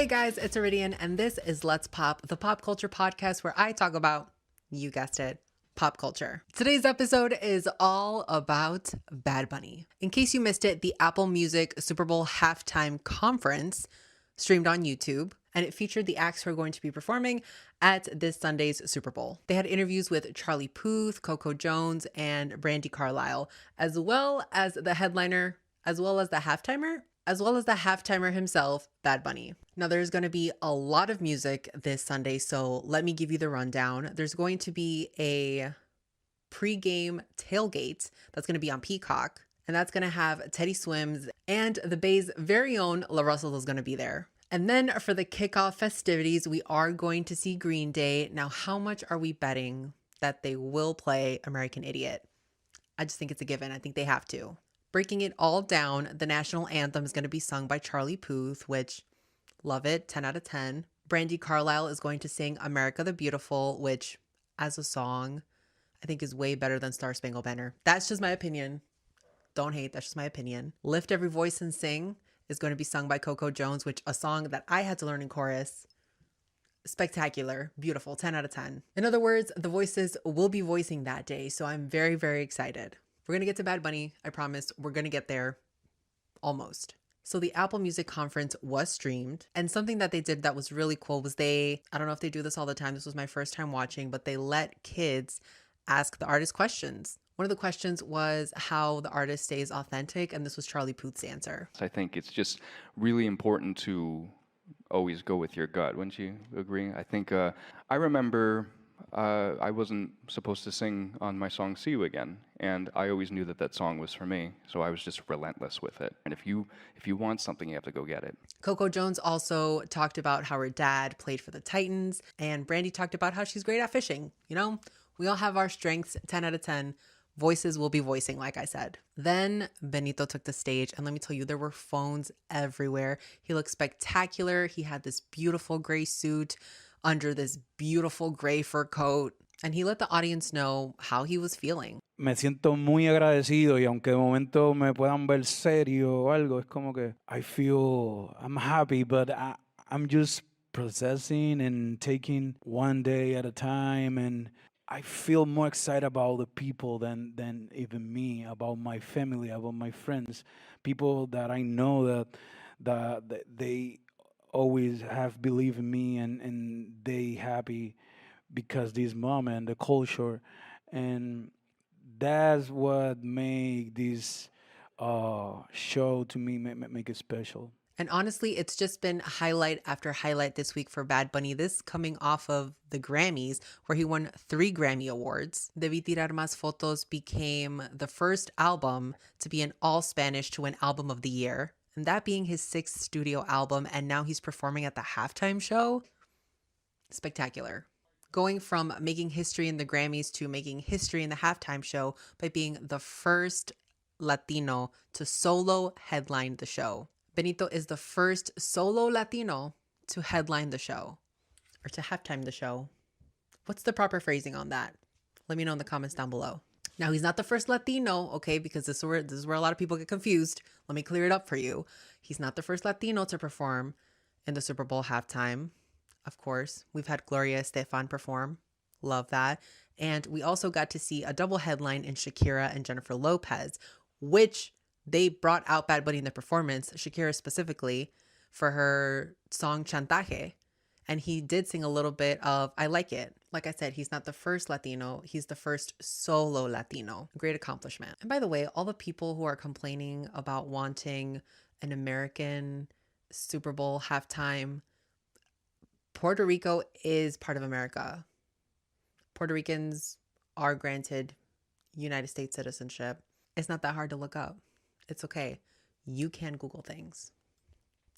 Hey guys, it's Iridian, and this is Let's Pop, the pop culture podcast where I talk about, you guessed it, pop culture. Today's episode is all about Bad Bunny. In case you missed it, the Apple Music Super Bowl halftime conference streamed on YouTube, and it featured the acts who are going to be performing at this Sunday's Super Bowl. They had interviews with Charlie Puth, Coco Jones, and Brandi Carlile, as well as the headliner, as well as the halftimer himself, Bad Bunny. Now, there's going to be a lot of music this Sunday, so let me give you the rundown. There's going to be a pre-game tailgate that's going to be on Peacock, and that's going to have Teddy Swims, and the Bay's very own La Russell is going to be there. And then for the kickoff festivities, we are going to see Green Day. Now, how much are we betting that they will play American Idiot? I just think it's a given. I think they have to. Breaking it all down, the national anthem is going to be sung by Charlie Puth, which, love it, 10 out of 10. Brandi Carlile is going to sing America the Beautiful, which, as a song, I think is way better than Star Spangled Banner. That's just my opinion. Don't hate, that's just my opinion. Lift Every Voice and Sing is going to be sung by Coco Jones, which a song that I had to learn in chorus. Spectacular, beautiful, 10 out of 10. In other words, the voices will be voicing that day, so I'm very, very excited. We're going to get to Bad Bunny, I promise. We're going to get there, almost. So the Apple Music conference was streamed, and something that they did that was really cool was I don't know if they do this all the time, this was my first time watching, but they let kids ask the artist questions. One of the questions was how the artist stays authentic, and this was Charlie Puth's answer. I think it's just really important to always go with your gut. Wouldn't you agree? I think I remember I wasn't supposed to sing on my song "See You Again," and I always knew that song was for me, so I was just relentless with it. And if you want something, you have to go get it. Coco Jones also talked about how her dad played for the Titans, and Brandi talked about how she's great at fishing. You know, we all have our strengths, 10 out of 10. Voices will be voicing, like I said. Then Benito took the stage, and let me tell you, there were phones everywhere. He looked spectacular. He had this beautiful gray suit under this beautiful gray fur coat, and he let the audience know how he was feeling. Me siento muy agradecido, y aunque de momento me puedan ver serio o algo, es como que I'm happy, but I'm just processing and taking one day at a time, and I feel more excited about the people than even me, about my family, about my friends, people that I know that they always have believed in me, and they happy because this moment, the culture, and that's what make this show to me make it special. And honestly, it's just been highlight after highlight this week for Bad Bunny. This coming off of the Grammys, where he won 3 Grammy Awards. Debí Tirar Más Fotos became the first album to be in all Spanish to win Album of the Year, and that being his 6th studio album, and now he's performing at the halftime show. Spectacular. Going from making history in the Grammys to making history in the halftime show by being the first Latino to solo headline the show. Benito is the first solo Latino to headline the show, or to halftime the show. What's the proper phrasing on that? Let me know in the comments down below. Now, he's not the first Latino, okay, because this is where a lot of people get confused. Let me clear it up for you. He's not the first Latino to perform in the Super Bowl halftime. Of course, we've had Gloria Estefan perform. Love that. And we also got to see a double headline in Shakira and Jennifer Lopez, which they brought out Bad Bunny in the performance, Shakira specifically, for her song Chantaje. And he did sing a little bit of I Like It. Like I said, he's not the first Latino. He's the first solo Latino. Great accomplishment. And by the way, all the people who are complaining about wanting an American Super Bowl halftime, Puerto Rico is part of America. Puerto Ricans are granted United States citizenship. It's not that hard to look up. It's okay. You can Google things.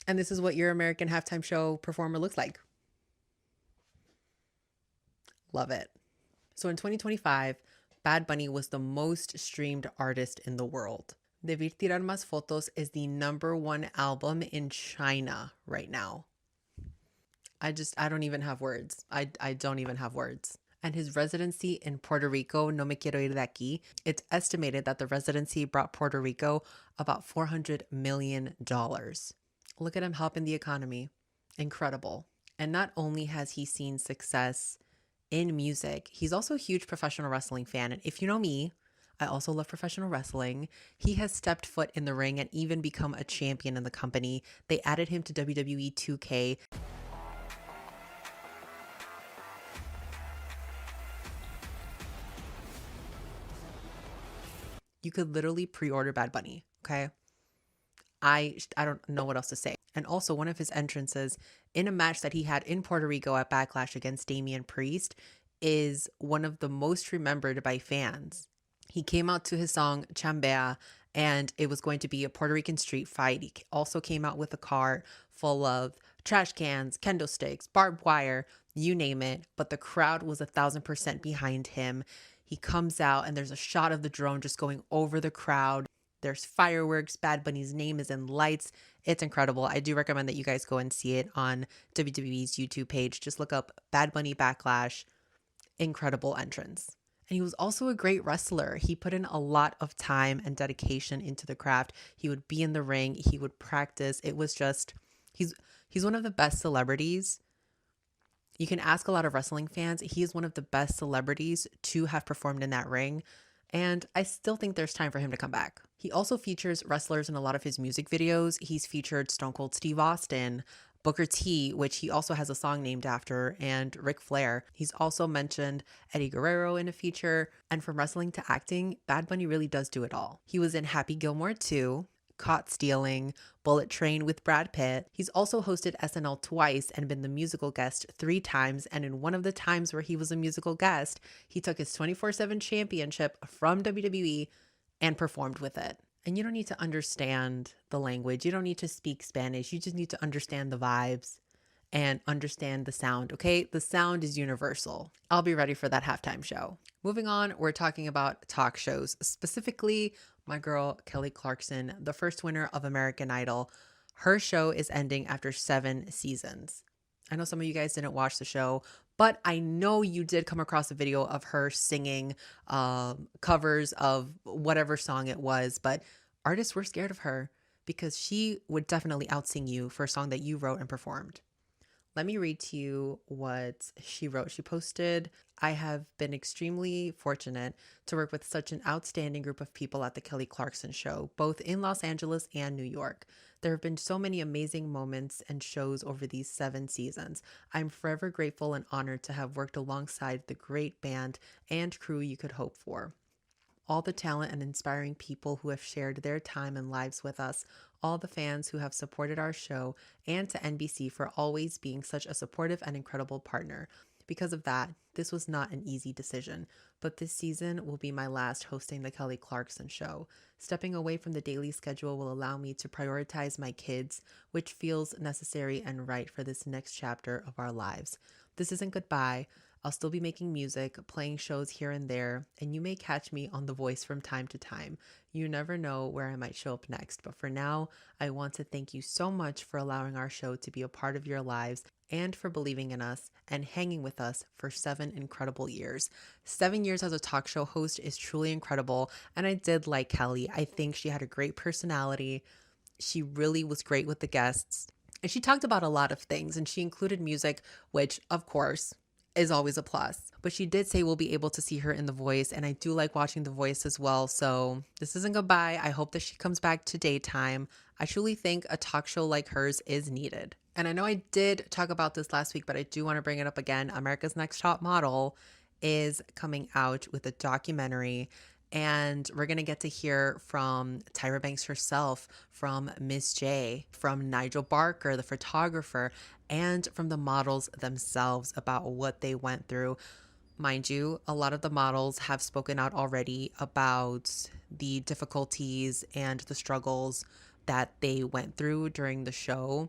And this is what your American halftime show performer looks like. Love it. So in 2025, Bad Bunny was the most streamed artist in the world. Debí Tirar Más Fotos is the #1 album in China right now. I don't even have words. I don't even have words. And his residency in Puerto Rico, No Me Quiero Ir de Aquí, it's estimated that the residency brought Puerto Rico about $400 million. Look at him helping the economy. Incredible. And not only has he seen success in music, he's also a huge professional wrestling fan. And if you know me, I also love professional wrestling. He has stepped foot in the ring and even become a champion in the company. They added him to WWE 2K. You could literally pre-order Bad Bunny, okay? I don't know what else to say. And also one of his entrances in a match that he had in Puerto Rico at Backlash against Damian Priest is one of the most remembered by fans. He came out to his song Chambea, and it was going to be a Puerto Rican street fight. He also came out with a car full of trash cans, kendo sticks, barbed wire, you name it. But the crowd was 1,000% behind him. He comes out and there's a shot of the drone just going over the crowd. There's fireworks. Bad Bunny's name is in lights. It's incredible. I do recommend that you guys go and see it on WWE's YouTube page. Just look up Bad Bunny Backlash. Incredible entrance. And he was also a great wrestler. He put in a lot of time and dedication into the craft. He would be in the ring. He would practice. It was just, he's one of the best celebrities. You can ask a lot of wrestling fans. He is one of the best celebrities to have performed in that ring. And I still think there's time for him to come back. He also features wrestlers in a lot of his music videos. He's featured Stone Cold Steve Austin, Booker T, which he also has a song named after, and Ric Flair. He's also mentioned Eddie Guerrero in a feature. And from wrestling to acting, Bad Bunny really does do it all. He was in Happy Gilmore 2, Caught Stealing, Bullet Train with Brad Pitt. He's also hosted SNL twice and been the musical guest 3 times. And in one of the times where he was a musical guest, he took his 24/7 championship from WWE and performed with it. And you don't need to understand the language. You don't need to speak Spanish. You just need to understand the vibes and understand the sound, okay? The sound is universal. I'll be ready for that halftime show. Moving on, we're talking about talk shows, specifically my girl Kelly Clarkson, the first winner of American Idol. Her show is ending after 7 seasons. I know some of you guys didn't watch the show, but I know you did come across a video of her singing covers of whatever song it was, but artists were scared of her because she would definitely outsing you for a song that you wrote and performed. Let me read to you what she wrote. She posted, "I have been extremely fortunate to work with such an outstanding group of people at the Kelly Clarkson Show, both in Los Angeles and New York. There have been so many amazing moments and shows over these 7 seasons. I'm forever grateful and honored to have worked alongside the great band and crew you could hope for. All the talent and inspiring people who have shared their time and lives with us, all the fans who have supported our show, and to NBC for always being such a supportive and incredible partner. Because of that, this was not an easy decision, but this season will be my last hosting the Kelly Clarkson Show. Stepping away from the daily schedule will allow me to prioritize my kids, which feels necessary and right for this next chapter of our lives. This isn't goodbye. I'll still be making music, playing shows here and there, and you may catch me on The Voice from time to time. You never know where I might show up next, but for now, I want to thank you so much for allowing our show to be a part of your lives and for believing in us and hanging with us for 7 incredible years. 7 years as a talk show host is truly incredible, and I did like Kelly. I think she had a great personality. She really was great with the guests, and she talked about a lot of things, and she included music, which, of course, is always a plus. But she did say we'll be able to see her in The Voice, and I do like watching The Voice as well. So this isn't goodbye. I hope that she comes back to daytime. I truly think a talk show like hers is needed. And I know I did talk about this last week, but I do want to bring it up again. America's Next Top Model is coming out with a documentary, and we're going to get to hear from Tyra Banks herself, from Miss J, from Nigel Barker, the photographer, and from the models themselves about what they went through. Mind you, a lot of the models have spoken out already about the difficulties and the struggles that they went through during the show.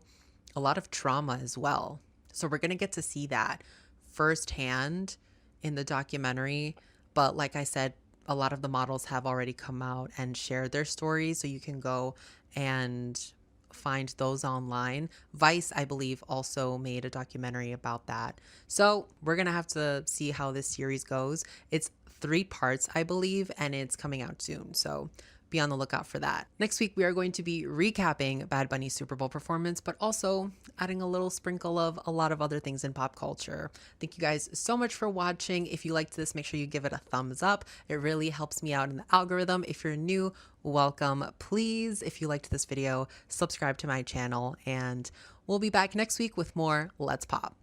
A lot of trauma as well. So we're going to get to see that firsthand in the documentary. But like I said, a lot of the models have already come out and shared their stories, so you can go and find those online. Vice, I believe, also made a documentary about that. So we're gonna have to see how this series goes. It's 3 parts, I believe, and it's coming out soon. So be on the lookout for that. Next week, we are going to be recapping Bad Bunny's Super Bowl performance, but also adding a little sprinkle of a lot of other things in pop culture. Thank you guys so much for watching. If you liked this, make sure you give it a thumbs up. It really helps me out in the algorithm. If you're new, welcome. Please, if you liked this video, subscribe to my channel, and we'll be back next week with more Let's Pop.